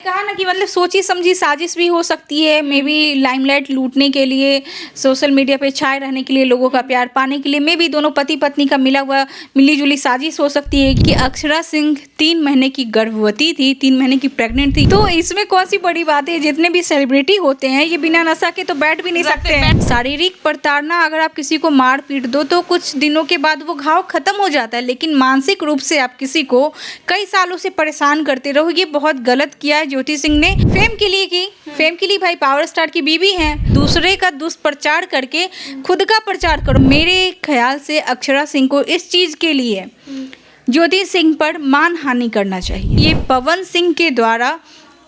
कहा ना कि मतलब सोची समझी साजिश भी हो सकती है, मे बी लाइमलाइट लूटने के लिए, सोशल मीडिया पे छाए रहने के लिए, लोगों का प्यार पाने के लिए, मे बी दोनों पति पत्नी का मिली जुली साजिश हो सकती है कि अक्षरा सिंह 3 महीने की गर्भवती थी, 3 महीने की प्रेग्नेंट थी। तो इसमें कौन सी बड़ी बात है? जितने भी सेलिब्रिटी होते हैं ये बिना नशा के तो बैठ भी नहीं सकते हैं। शारीरिक प्रताड़ना अगर आप किसी को मार पीट दो तो कुछ दिनों के बाद वो घाव खत्म हो जाता है, लेकिन मानसिक रूप से आप किसी को कई सालों से परेशान करते रहो, ये बहुत गलत किया है ज्योति सिंह ने। फेम के लिए की, फेम के लिए भाई पावर स्टार की बीवी हैं, दूसरे का दुष्प्रचार करके खुद का प्रचार करो। मेरे ख्याल से अक्षरा सिंह को इस चीज के लिए ज्योति सिंह पर मानहानि करना चाहिए। ये पवन सिंह के द्वारा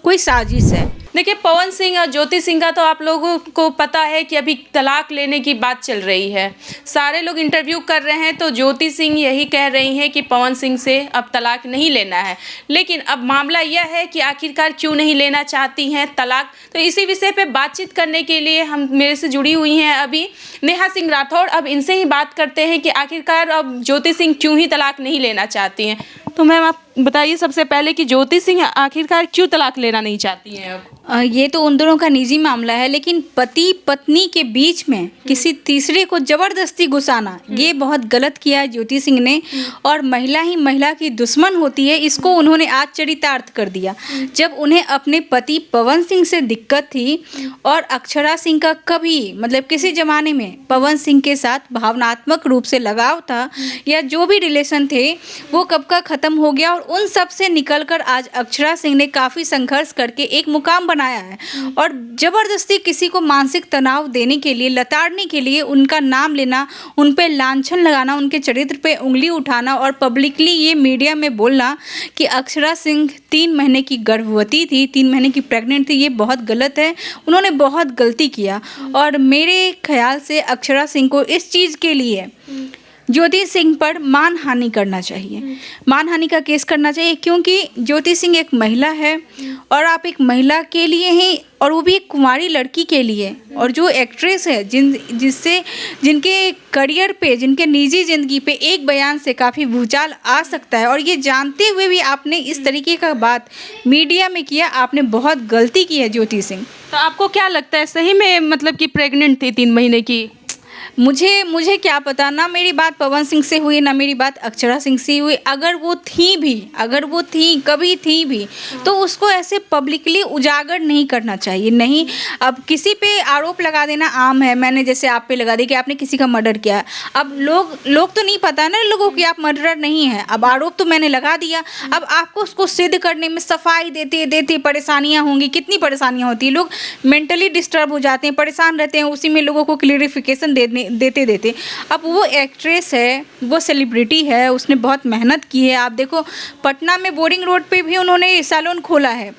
कोई साजिश है। देखिए, पवन सिंह और ज्योति सिंह का तो आप लोगों को पता है कि अभी तलाक लेने की बात चल रही है। सारे लोग इंटरव्यू कर रहे हैं तो ज्योति सिंह यही कह रही हैं कि पवन सिंह से अब तलाक नहीं लेना है। लेकिन अब मामला यह है कि आखिरकार क्यों नहीं लेना चाहती हैं तलाक। तो इसी विषय पे बातचीत करने के लिए हम मेरे से जुड़ी हुई हैं अभी नेहा सिंह राठौड़। अब इनसे ही बात करते हैं कि आखिरकार अब ज्योति सिंह क्यों ही तलाक नहीं लेना चाहती हैं। तो मैम आप बताइए सबसे पहले कि ज्योति सिंह आखिरकार क्यों तलाक लेना नहीं चाहती हैं अब? ये तो उन दोनों का निजी मामला है, लेकिन पति पत्नी के बीच में किसी तीसरे को जबरदस्ती घुसाना ये बहुत गलत किया है ज्योति सिंह ने। और महिला ही महिला की दुश्मन होती है, इसको उन्होंने आज चरितार्थ कर दिया। जब उन्हें अपने पति पवन सिंह से दिक्कत थी और अक्षरा सिंह का कभी मतलब किसी जमाने में पवन सिंह के साथ भावनात्मक रूप से लगाव था या जो भी रिलेशन थे वो कब का खत्म हो गया, और उन सब से निकलकर आज अक्षरा सिंह ने काफ़ी संघर्ष करके एक मुकाम बनाया है। और जबरदस्ती किसी को मानसिक तनाव देने के लिए, लताड़ने के लिए उनका नाम लेना, उन पे लांछन लगाना, उनके चरित्र पे उंगली उठाना और पब्लिकली ये मीडिया में बोलना कि अक्षरा सिंह 3 महीने की गर्भवती थी, 3 महीने की प्रेग्नेंट थी, ये बहुत गलत है। उन्होंने बहुत गलती किया और मेरे ख्याल से अक्षरा सिंह को इस चीज़ के लिए ज्योति सिंह पर मानहानि करना चाहिए, मानहानि का केस करना चाहिए, क्योंकि ज्योति सिंह एक महिला है और आप एक महिला के लिए ही, और वो भी एक कुंवारी लड़की के लिए, और जो एक्ट्रेस है जिनके करियर पे, जिनके निजी ज़िंदगी पे एक बयान से काफ़ी भूचाल आ सकता है, और ये जानते हुए भी आपने इस तरीके का बात मीडिया में किया, आपने बहुत गलती की है ज्योति सिंह। तो आपको क्या लगता है सही में मतलब कि प्रेग्नेंट थी 3 महीने की? मुझे क्या पता, ना मेरी बात पवन सिंह से हुई ना मेरी बात अक्षरा सिंह से हुई। अगर वो थी कभी थी भी तो उसको ऐसे पब्लिकली उजागर नहीं करना चाहिए। नहीं, अब किसी पे आरोप लगा देना आम है। मैंने जैसे आप पे लगा दी कि आपने किसी का मर्डर किया, अब लोग तो नहीं पता ना लोगों की आप मर्डरर नहीं है। अब आरोप तो मैंने लगा दिया, अब आपको उसको सिद्ध करने में सफाई देते परेशानियाँ होंगी। कितनी परेशानियाँ होती है, लोग मेंटली डिस्टर्ब हो जाते हैं, परेशान रहते हैं, उसी में लोगों को क्लियरिफिकेशन देते। अब वो एक्ट्रेस है, वो सेलिब्रिटी है, उसने बहुत मेहनत की है। आप देखो पटना में बोरिंग रोड पे भी उन्होंने सैलून खोला है,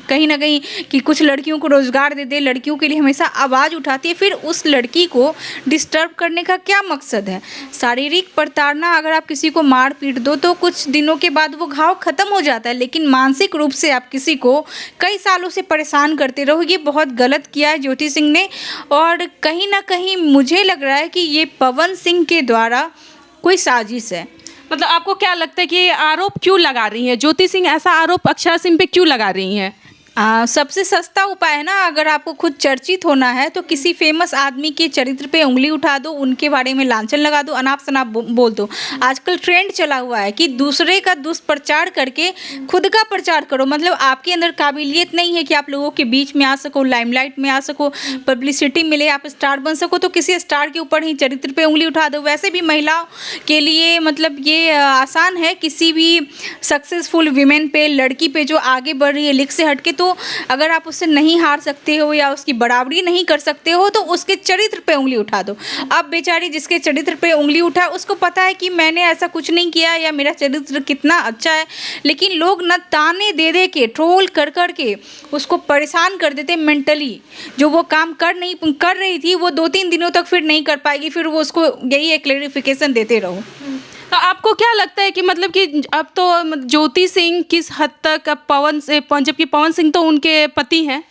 कहीं ना कहीं कि कुछ लड़कियों को रोजगार दे, लड़कियों के लिए हमेशा आवाज़ उठाती है। फिर उस लड़की को डिस्टर्ब करने का क्या मकसद है? शारीरिक प्रताड़ना अगर आप किसी को मार पीट दो तो कुछ दिनों के बाद वो घाव खत्म हो जाता है, लेकिन मानसिक रूप से आप किसी को कई सालों से परेशान करते रहो, ये बहुत गलत किया है ज्योति सिंह ने। और कहीं ना कहीं मुझे लग रहा है कि ये पवन सिंह के द्वारा कोई साजिश है। मतलब आपको क्या लगता है कि ये आरोप क्यों लगा रही हैं ज्योति सिंह, ऐसा आरोप अक्षरा सिंह पे क्यों लगा रही हैं? सबसे सस्ता उपाय है ना, अगर आपको खुद चर्चित होना है तो किसी फेमस आदमी के चरित्र पे उंगली उठा दो, उनके बारे में लांछन लगा दो, अनाप शनाप बोल दो। आजकल ट्रेंड चला हुआ है कि दूसरे का दुष्प्रचार करके खुद का प्रचार करो। मतलब आपके अंदर काबिलियत नहीं है कि आप लोगों के बीच में आ सको, लाइमलाइट में आ सको, पब्लिसिटी मिले, आप स्टार बन सको, तो किसी स्टार के ऊपर ही चरित्र पे उंगली उठा दो। वैसे भी महिलाओं के लिए मतलब ये आसान है, किसी भी सक्सेसफुल वीमेन पे, लड़की पे जो आगे बढ़ रही है लिख से हटके, तो अगर आप उससे नहीं हार सकते हो या उसकी बराबरी नहीं कर सकते हो तो उसके चरित्र पे उंगली उठा दो। अब बेचारी जिसके चरित्र पे उंगली उठा उसको पता है कि मैंने ऐसा कुछ नहीं किया या मेरा चरित्र कितना अच्छा है, लेकिन लोग ना ताने दे के, ट्रोल कर के उसको परेशान कर देते मेंटली। जो वो काम कर रही थी वो 2-3 दिनों तक फिर नहीं कर पाएगी, फिर वो उसको यही एक क्लैरिफिकेशन देते रहो। तो आपको क्या लगता है कि मतलब कि अब तो ज्योति सिंह किस हद तक अब पवन से, जबकि पवन सिंह तो उनके पति हैं,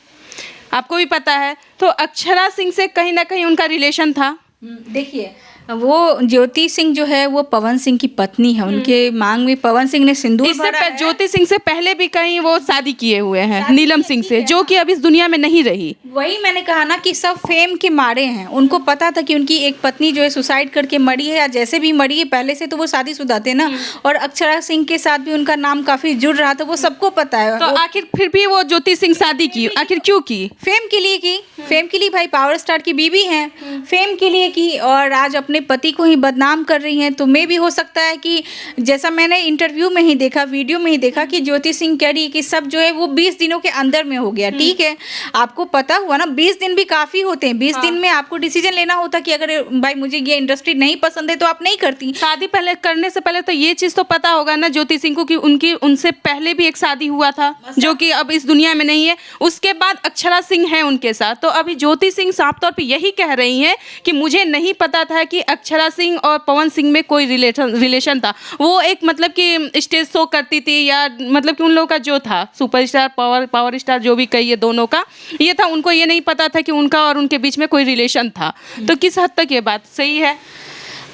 आपको भी पता है, तो अक्षरा सिंह से कहीं ना कहीं उनका रिलेशन था। देखिए वो ज्योति सिंह जो है वो पवन सिंह की पत्नी है, उनके मांग में पवन सिंह ने सिंदूर इससे भरा है। ज्योति सिंह से पहले भी कहीं वो शादी किए हुए हैं नीलम सिंह से, जो कि अब इस दुनिया में नहीं रही। वही मैंने कहा ना कि सब फेम के मारे हैं। उनको पता था कि उनकी एक पत्नी जो है सुसाइड करके मरी है, या जैसे भी मरी है, पहले से तो वो शादीशुदा थे ना, और अक्षरा सिंह के साथ भी उनका नाम काफी जुड़ रहा था, वो सबको पता है। तो आखिर फिर भी वो ज्योति सिंह शादी की, आखिर क्यों की? फेम के लिए की, फेम के लिए, भाई पावर स्टार की बीवी हैं, फेम के लिए की, और आज अपने पति को ही बदनाम कर रही हैं। तो मे भी हो सकता है कि जैसा मैंने इंटरव्यू में ही देखा, वीडियो में ही देखा कि ज्योति सिंह कह रही है कि सब जो है वो 20 दिनों के अंदर में हो गया। ठीक है, आपको पता हुआ ना 20 दिन भी काफ़ी होते हैं। 20 दिन में आपको डिसीजन लेना होता कि अगर भाई मुझे ये इंडस्ट्री नहीं पसंद है तो आप नहीं करती। शादी पहले करने से पहले तो ये चीज़ तो पता होगा ना ज्योति सिंह को कि उनकी उनसे पहले भी एक शादी हुआ था, जो कि अब इस दुनिया में नहीं है। उसके बाद अक्षरा सिंह है उनके साथ। तो अभी ज्योति सिंह साफ तौर पे यही कह रही हैं कि मुझे नहीं पता था कि अक्षरा सिंह और पवन सिंह में कोई रिलेशन था। वो एक मतलब कि स्टेज शो करती थी, या मतलब कि उन लोगों का जो था सुपरस्टार पावर स्टार जो भी कहिए, दोनों का ये था। उनको ये नहीं पता था कि उनका और उनके बीच में कोई रिलेशन था। तो किस हद तक ये बात सही है?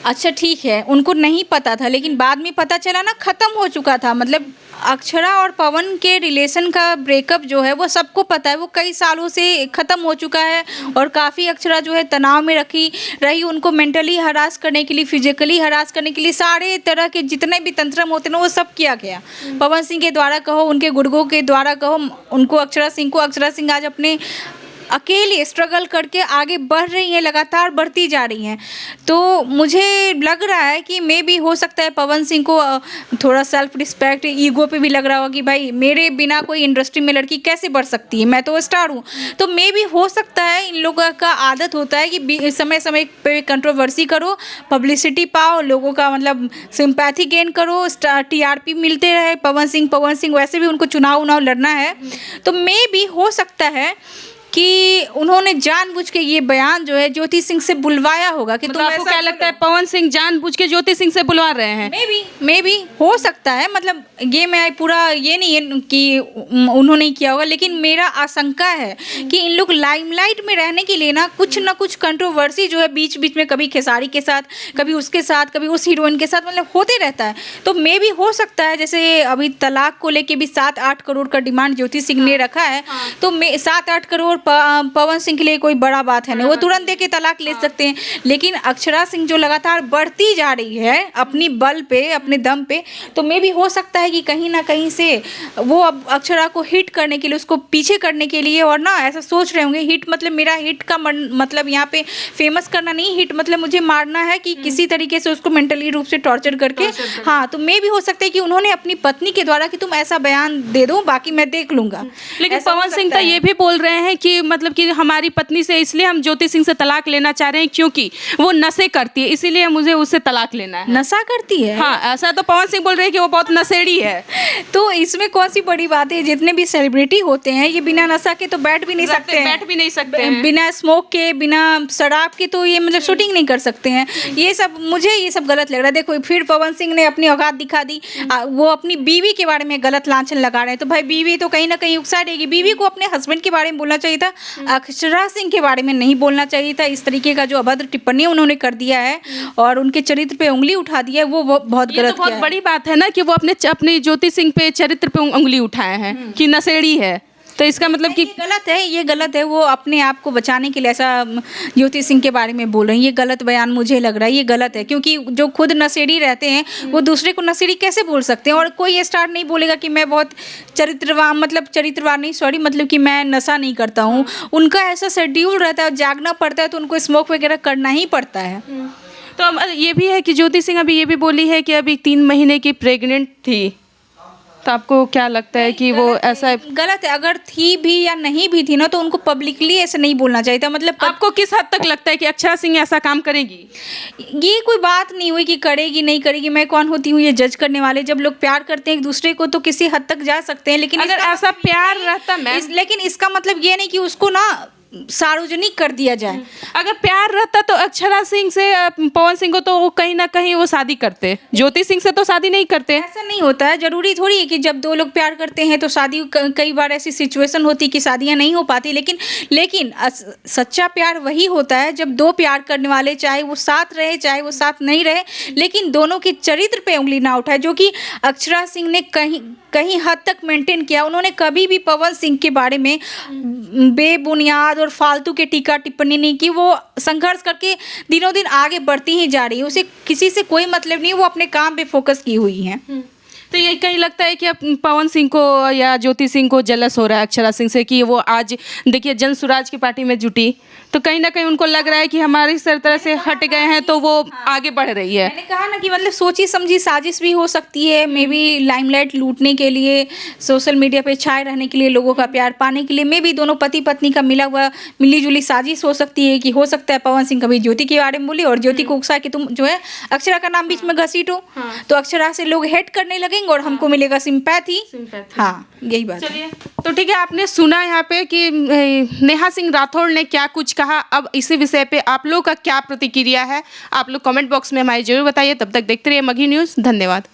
अच्छा ठीक है, उनको नहीं पता था, लेकिन बाद में पता चला ना, ख़त्म हो चुका था। मतलब अक्षरा और पवन के रिलेशन का ब्रेकअप जो है वो सबको पता है, वो कई सालों से ख़त्म हो चुका है। और काफ़ी अक्षरा जो है तनाव में रही, उनको मेंटली हरास करने के लिए, फिजिकली हरास करने के लिए सारे तरह के जितने भी तंत्रम होते हैं ना वो सब किया गया। पवन सिंह के द्वारा कहो, उनके गुर्गों के द्वारा कहो, उनको अक्षरा सिंह आज अपने अकेले स्ट्रगल करके आगे बढ़ रही हैं, लगातार बढ़ती जा रही हैं। तो मुझे लग रहा है कि मे भी हो सकता है पवन सिंह को थोड़ा सेल्फ रिस्पेक्ट, ईगो पे भी लग रहा होगा कि भाई मेरे बिना कोई इंडस्ट्री में लड़की कैसे बढ़ सकती है, मैं तो स्टार हूँ। तो मे भी हो सकता है इन लोगों का आदत होता है कि समय समय पे कंट्रोवर्सी करो, पब्लिसिटी पाओ, लोगों का मतलब सिंपैथी गेन करो, TRP मिलते रहे। पवन सिंह वैसे भी उनको चुनाव लड़ना है। तो मे भी हो सकता है कि उन्होंने जानबूझ के ये बयान जो है ज्योति सिंह से बुलवाया होगा कि मतलब आपको क्या लगता है पवन सिंह जानबूझ के ज्योति सिंह से बुलवा रहे हैं? मे भी हो सकता है। मतलब ये मैं पूरा ये नहीं है कि उन्होंने किया होगा, लेकिन मेरा आशंका है कि इन लोग लाइमलाइट में रहने के लिए ना कुछ कंट्रोवर्सी जो है बीच बीच में, कभी खेसारी के साथ, कभी उसके साथ, कभी उस हीरोइन के साथ, मतलब होते रहता है। तो मे भी हो सकता है, जैसे अभी तलाक को लेके भी 7-8 करोड़ का डिमांड ज्योति सिंह ने रखा है। तो 7-8 करोड़ पवन सिंह के लिए कोई बड़ा बात है नहीं, वो तुरंत दे के तलाक ले सकते हैं। लेकिन अक्षरा सिंह जो लगातार बढ़ती जा रही है अपनी बल पे, अपने दम पे, तो मे भी हो सकता है कि कहीं ना कहीं से वो अब अक्षरा को हिट करने के लिए, उसको पीछे करने के लिए, और ना ऐसा सोच रहे होंगे हिट मतलब मेरा हिट का मतलब यहाँ पे फेमस करना नहीं, हिट मतलब मुझे मारना है कि किसी तरीके से उसको मेंटली रूप से टॉर्चर करके। हाँ, तो मे भी हो सकता है कि उन्होंने अपनी पत्नी के द्वारा कि तुम ऐसा बयान दे दो, बाकी मैं देख लूंगा। लेकिन पवन सिंह तो ये भी बोल रहे हैं कि मतलब कि हमारी पत्नी से इसलिए हम ज्योति सिंह से तलाक लेना चाह रहे हैं क्योंकि वो नशे करती है, इसीलिए मुझे उससे तलाक लेना है। नशा करती है? हाँ, ऐसा तो पवन सिंह बोल रहे हैं कि वो बहुत नशेड़ी है। तो इसमें कौन सी बड़ी बात है? जितने भी सेलिब्रिटी होते हैं ये बिना नशा के तो बैठ भी नहीं सकते हैं, बिना स्मोक के, बिना शराब के तो ये मतलब शूटिंग नहीं कर सकते हैं। ये सब मुझे ये सब गलत लग रहा है। देखो फिर पवन सिंह ने अपनी औकात दिखा दी, वो अपनी बीवी के बारे में गलत लांछन लगा रहे हैं। तो भाई बीवी तो कहीं ना कहीं उकसा देगी, बीवी को अपने हस्बैंड के बारे में बोलना चाहिए था, अक्षरा सिंह के बारे में नहीं बोलना चाहिए था। इस तरीके का जो अभद्र टिप्पणी उन्होंने कर दिया है और उनके चरित्र पे उंगली उठा दिया है, वो बहुत गलत किया है। बहुत बड़ी बात है ना कि वो अपने ज्योति सिंह पे चरित्र पे उंगली उठाए हैं कि नशेड़ी है। तो इसका मतलब कि ये गलत है। वो अपने आप को बचाने के लिए ऐसा ज्योति सिंह के बारे में बोल रहे हैं। ये गलत बयान मुझे लग रहा है, ये गलत है, क्योंकि जो खुद नशेड़ी रहते हैं वो दूसरे को नशेड़ी कैसे बोल सकते हैं? और कोई स्टार नहीं बोलेगा कि मैं बहुत चरित्रवान मतलब कि मैं नशा नहीं करता हूँ। उनका ऐसा शेड्यूल रहता है, जागना पड़ता है, तो उनको स्मोक वगैरह करना ही पड़ता है। तो ये भी है कि ज्योति सिंह अभी ये भी बोली है कि अभी 3 महीने की प्रेग्नेंट थी। तो आपको क्या लगता है कि वो ऐसा गलत है? अगर थी भी या नहीं भी थी ना, तो उनको पब्लिकली ऐसे नहीं बोलना चाहिए था। मतलब आपको किस हद तक लगता है कि अक्षरा सिंह ऐसा काम करेगी? ये कोई बात नहीं हुई कि करेगी नहीं करेगी, मैं कौन होती हूँ ये जज करने वाले। जब लोग प्यार करते हैं एक दूसरे को तो किसी हद तक जा सकते हैं, लेकिन अगर ऐसा प्यार रहता मैम, लेकिन इसका मतलब ये नहीं कि उसको ना सार्वजनिक कर दिया जाए। अगर प्यार रहता तो अक्षरा सिंह से पवन सिंह को तो वो कहीं ना कहीं वो शादी करते, ज्योति सिंह से तो शादी नहीं करते। ऐसा नहीं होता है, जरूरी थोड़ी है कि जब दो लोग प्यार करते हैं तो शादी, कई बार ऐसी सिचुएशन होती है कि शादियां नहीं हो पाती, लेकिन सच्चा प्यार वही होता है जब दो प्यार करने वाले, चाहे वो साथ रहे चाहे वो साथ नहीं रहे, लेकिन दोनों के चरित्र पे उंगली ना उठाए, जो कि अक्षरा सिंह ने कहीं हद तक मेंटेन किया। उन्होंने कभी भी पवन सिंह के बारे में बेबुनियाद और फालतू के टीका टिप्पणी नहीं की। वो संघर्ष करके दिनों दिन आगे बढ़ती ही जा रही है, उसे किसी से कोई मतलब नहीं, वो अपने काम पे फोकस की हुई हैं। तो ये कहीं लगता है कि अब पवन सिंह को या ज्योति सिंह को जलस हो रहा है अक्षरा सिंह से कि वो आज देखिए जन सुराज की पार्टी में जुटी, तो कहीं ना कहीं उनको लग रहा है कि हमारी तरह से हट गए हैं तो वो आगे बढ़ रही है। मैंने कहा ना कि मतलब सोची समझी साजिश भी हो सकती है, मे बी लाइमलाइट लूटने के लिए, सोशल मीडिया पे छाए रहने के लिए, लोगों का प्यार पाने के लिए, मे बी दोनों पति पत्नी का मिली जुली साजिश हो सकती है कि हो सकता है पवन सिंह कभी ज्योति के बारे में बोले और ज्योति को उकसा कि तुम जो है अक्षरा का नाम बीच में घसीटो, तो अक्षरा से लोग हेट करने लगेंगे और हमको मिलेगा सिंपैथी। हाँ, यही बात। चलिए, तो ठीक है, आपने सुना यहाँ पे कि नेहा सिंह राठौड़ ने क्या कुछ कहा। अब इसी विषय पे आप लोगों का क्या प्रतिक्रिया है, आप लोग कमेंट बॉक्स में हमारी जरूर बताइए। तब तक देखते रहिए मगही न्यूज़। धन्यवाद।